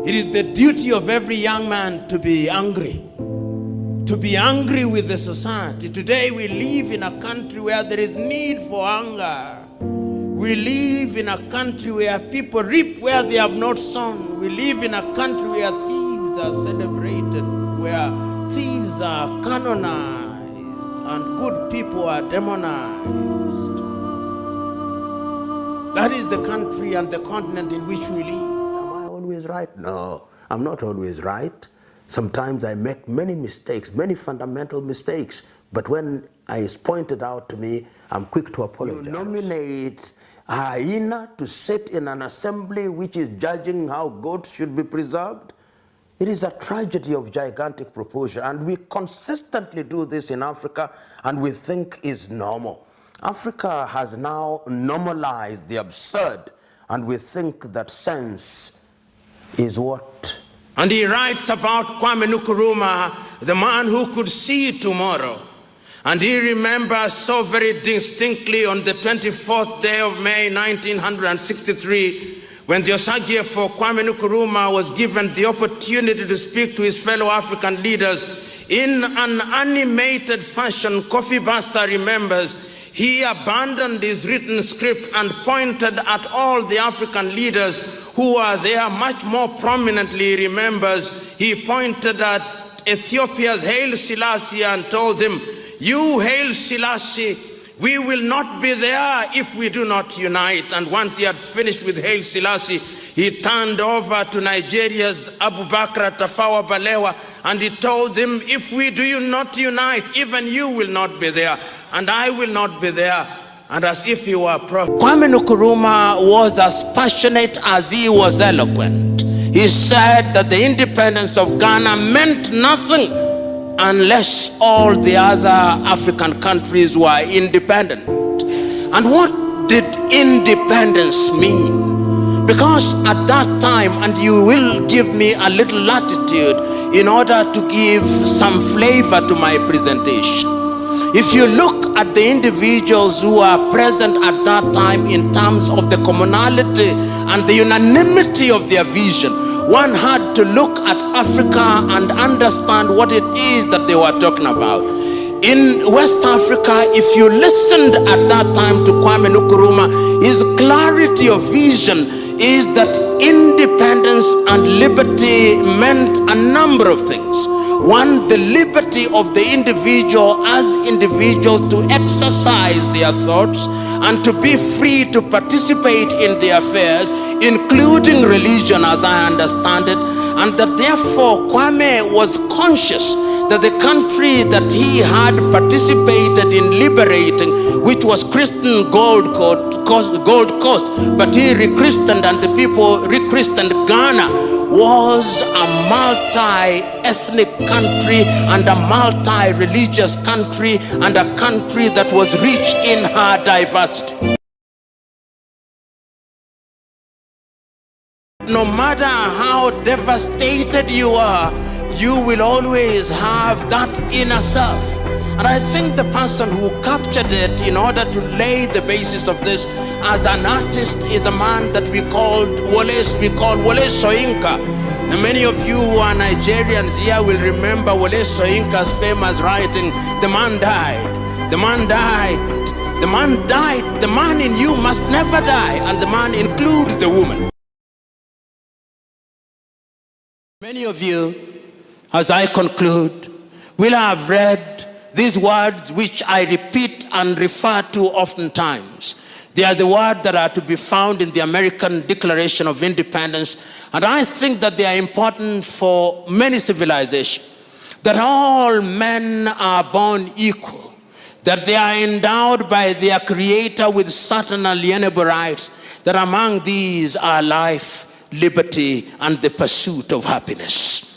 It is the duty of every young man to be angry with the society. Today we live in a country where there is need for anger. We live in a country where people reap where they have not sown. We live in a country where thieves are celebrated, where thieves are canonized and good people are demonized. That is the country and the continent in which we live. Am I always right? No, I'm not always right. Sometimes I make many mistakes, many fundamental mistakes. But when it's pointed out to me, I'm quick to apologize. You nominate a hyena to sit in an assembly which is judging how goats should be preserved. It is a tragedy of gigantic proportion. And we consistently do this in Africa, and we think is normal. Africa has now normalized the absurd, and we think that sense is what. And he writes about Kwame Nkrumah, the man who could see tomorrow. And he remembers so very distinctly on the 24th day of May 1963, when the Osagyefo Kwame Nkrumah was given the opportunity to speak to his fellow African leaders in an animated fashion. Kofi Bassa remembers he abandoned his written script and pointed at all the African leaders who are there. Much more prominently, he remembers, he pointed at Ethiopia's Haile Selassie and told him, "You, Haile Selassie, we will not be there if we do not unite." And once he had finished with Haile Selassie, he turned over to Nigeria's Abubakar Tafawa Balewa and he told him, "If we do not unite, even you will not be there, and I will not be there." And as if he were a prophet. Kwame Nkrumah was as passionate as he was eloquent. He said that the independence of Ghana meant nothing unless all the other African countries were independent. And what did independence mean? Because at that time, and you will give me a little latitude in order to give some flavor to my presentation. If you look at the individuals who are present at that time in terms of the commonality and the unanimity of their vision, one had to look at Africa and understand what it is that they were talking about. In West Africa, if you listened at that time to Kwame Nkrumah, his clarity of vision is that independence and liberty meant a number of things. One, the liberty of the individual as individuals to exercise their thoughts and to be free to participate in their affairs, including religion as I understand it, and that therefore Kwame was conscious that the country that he had participated in liberating, which was Christian Gold Coast, but he rechristened and the people rechristened Ghana, was a multi-ethnic country and a multi-religious country and a country that was rich in her diversity. No matter how devastated you are, you will always have that inner self. And I think the person who captured it in order to lay the basis of this as an artist is a man that we call Wole Soyinka. And many of you who are Nigerians here will remember Wole Soyinka's famous writing, "The man died, the man died, the man died, the man in you must never die," and the man includes the woman. Many of you, as I conclude, will have read these words which I repeat and refer to oftentimes. They are the words that are to be found in the American Declaration of Independence, and I think that they are important for many civilizations. That all men are born equal, that they are endowed by their Creator with certain alienable rights, that among these are life, liberty, and the pursuit of happiness.